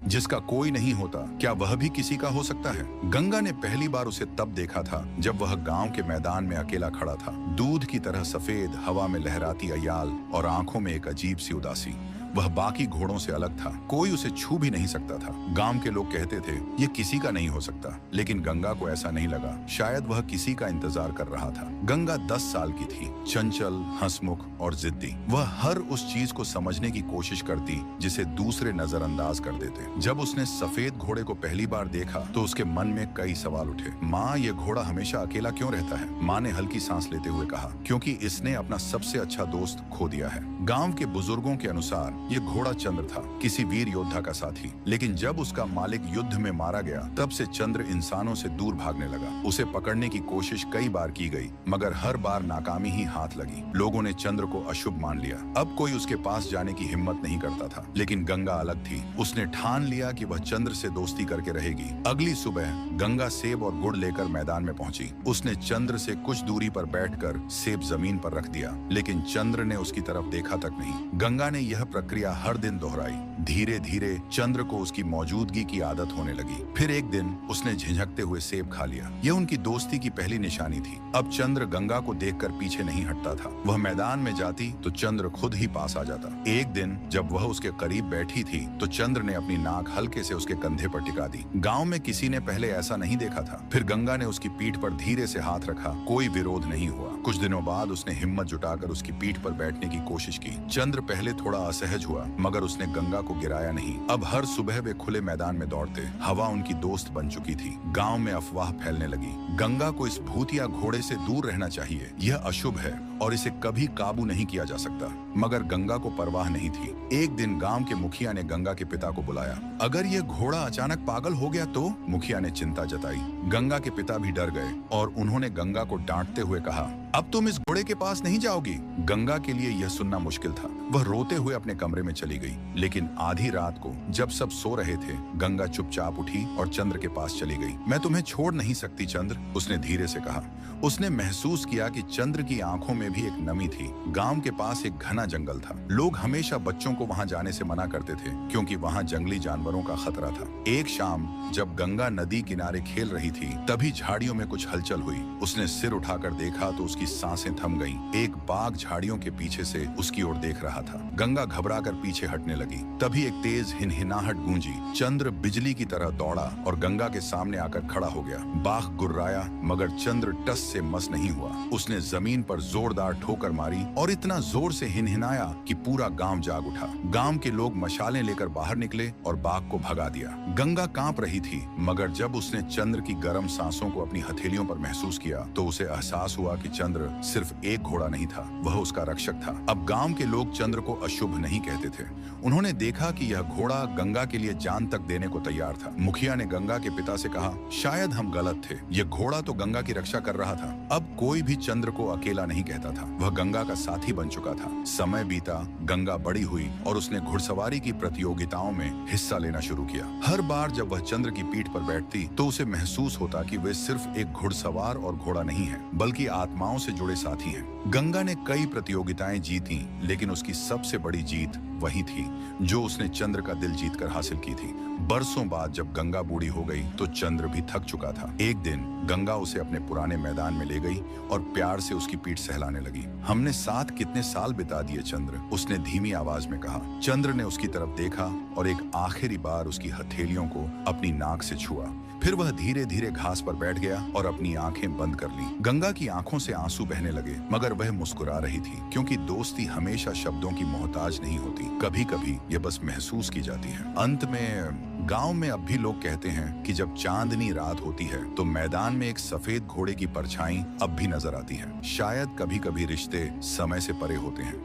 जिसका कोई नहीं होता, क्या वह भी किसी का हो सकता है? गंगा ने पहली बार उसे तब देखा था जब वह गांव के मैदान में अकेला खड़ा था। दूध की तरह सफेद, हवा में लहराती अयाल और आंखों में एक अजीब सी उदासी। वह बाकी घोड़ों से अलग था, कोई उसे छू भी नहीं सकता था। गांव के लोग कहते थे ये किसी का नहीं हो सकता, लेकिन गंगा को ऐसा नहीं लगा। शायद वह किसी का इंतजार कर रहा था। गंगा 10 साल की थी, चंचल, हंसमुख और जिद्दी। वह हर उस चीज को समझने की कोशिश करती जिसे दूसरे नजरअंदाज कर देते। जब उसने सफेद घोड़े को पहली बार देखा तो उसके मन में कई सवाल उठे। माँ, ये घोड़ा हमेशा अकेला क्यों रहता है? माँ ने हल्की सांस लेते हुए कहा, क्योंकि इसने अपना सबसे अच्छा दोस्त खो दिया है। गांव के बुजुर्गों के अनुसार ये घोड़ा चंद्र था, किसी वीर योद्धा का साथी। लेकिन जब उसका मालिक युद्ध में मारा गया, तब से चंद्र इंसानों से दूर भागने लगा। उसे पकड़ने की कोशिश कई बार की गई, मगर हर बार नाकामी ही हाथ लगी। लोगों ने चंद्र को अशुभ मान लिया। अब कोई उसके पास जाने की हिम्मत नहीं करता था। लेकिन गंगा अलग थी। उसने ठान लिया कि वह चंद्र से दोस्ती करके रहेगी। अगली सुबह गंगा सेब और गुड़ लेकर मैदान में पहुंची। उसने चंद्र से कुछ दूरी पर बैठकर सेब जमीन पर रख दिया, लेकिन चंद्र ने उसकी तरफ देखा तक नहीं। गंगा ने यह प्रक्रिया हर दिन दोहराई। धीरे धीरे चंद्र को उसकी मौजूदगी की आदत होने लगी। फिर एक दिन उसने झिझकते हुए सेब खा लिया। यह उनकी दोस्ती की पहली निशानी थी। अब चंद्र गंगा को देखकर पीछे नहीं हटता था। वह मैदान में जाती तो चंद्र खुद ही पास आ जाता। एक दिन जब वह उसके करीब बैठी थी तो चंद्र ने अपनी नाक हल्के से उसके कंधे पर टिका दी। गांव में किसी ने पहले ऐसा नहीं देखा था। फिर गंगा ने उसकी पीठ पर धीरे से हाथ रखा। कोई विरोध नहीं हुआ। कुछ दिनों बाद उसने हिम्मत जुटाकर उसकी पीठ पर बैठने की कोशिश की। चंद्र पहले थोड़ा असहज हुआ, मगर उसने गंगा को गिराया नहीं। अब हर सुबह वे खुले मैदान में दौड़ते। हवा उनकी दोस्त बन चुकी थी। गांव में अफवाह फैलने लगी, गंगा को इस भूतिया घोड़े से दूर रहना चाहिए, यह अशुभ है और इसे कभी काबू नहीं किया जा सकता। मगर गंगा को परवाह नहीं थी। एक दिन गांव के मुखिया ने गंगा के पिता को बुलाया। अगर ये घोड़ा अचानक पागल हो गया तो? मुखिया ने चिंता जताई। गंगा के पिता भी डर गए और उन्होंने गंगा को डांटते हुए कहा, अब तुम इस घोड़े के पास नहीं जाओगी। गंगा के लिए यह सुनना मुश्किल था। वह रोते हुए अपने कमरे में चली गई। लेकिन आधी रात को जब सब सो रहे थे, गंगा चुपचाप उठी और चंद्र के पास चली गई। मैं तुम्हें छोड़ नहीं सकती चंद्र, उसने धीरे से कहा। उसने महसूस किया कि चंद्र की आंखों में भी एक नमी थी। गांव के पास एक घना जंगल था। लोग हमेशा बच्चों को वहां जाने से मना करते थे, क्योंकि वहां जंगली जानवरों का खतरा था। एक शाम जब गंगा नदी किनारे खेल रही थी, तभी झाड़ियों में कुछ हलचल हुई। उसने सिर उठाकर देखा तो उसकी सांसें थम गईं। एक बाघ झाड़ियों के पीछे से उसकी ओर देख रहा था। गंगा घबराकर पीछे हटने लगी। तभी एक तेज हिनहिनाहट गूंजी। चंद्र बिजली की तरह दौड़ा और गंगा के सामने आकर खड़ा हो गया। बाघ गुर्राया, मगर चंद्र टस से मस नहीं हुआ। उसने जमीन पर जोरदार ठोकर मारी और इतना जोर से हिनहिनाया कि पूरा गांव जाग उठा। गांव के लोग मशालें लेकर बाहर निकले और बाघ को भगा दिया। गंगा कांप रही थी, मगर जब उसने चंद्र की गर्म सांसों को अपनी हथेलियों पर महसूस किया तो उसे एहसास हुआ कि चंद्र सिर्फ एक घोड़ा नहीं था, वह उसका रक्षक था। अब गांव के लोग चंद्र को अशुभ नहीं कहते थे। उन्होंने देखा कि यह घोड़ा गंगा के लिए जान तक देने को तैयार था। मुखिया ने गंगा के पिता से कहा, शायद हम गलत थे। यह घोड़ा तो गंगा की रक्षा कर रहा था। अब कोई भी चंद्र को अकेला नहीं कहता था। वह गंगा का साथी बन चुका था। समय बीता, गंगा बड़ी हुई और उसने घुड़सवारी की प्रतियोगिताओं में हिस्सा लेना शुरू किया। हर बार जब वह चंद्र की पीठ पर बैठती तो उसे महसूस होता कि वे सिर्फ एक घुड़सवार और घोड़ा नहीं है, बल्कि आत्माओं से जुड़े साथी हैं। गंगा ने कई प्रतियोगिताएं जीती, लेकिन उसकी सबसे बड़ी जीत वही थी जो उसने चंद्र का दिल जीतकर हासिल की थी। बरसों बाद जब गंगा बूढ़ी हो गई तो चंद्र भी थक चुका था। एक दिन गंगा उसे अपने पुराने मैदान में ले गई और प्यार से उसकी पीठ सहलाने लगी। हमने साथ कितने साल बिता दिए चंद्र, उसने धीमी आवाज में कहा। चंद्र ने उसकी तरफ देखा और एक आखिरी बार उसकी हथेलियों को अपनी नाक से छुआ। फिर वह धीरे धीरे घास पर बैठ गया और अपनी आंखें बंद कर ली। गंगा की आंखों से आंसू बहने लगे, मगर वह मुस्कुरा रही थी, क्योंकि दोस्ती हमेशा शब्दों की मोहताज नहीं होती। कभी कभी ये बस महसूस की जाती है। अंत में गांव में अब भी लोग कहते हैं कि जब चांदनी रात होती है तो मैदान में एक सफेद घोड़े की परछाई अब भी नजर आती है। शायद कभी कभी रिश्ते समय से परे होते हैं,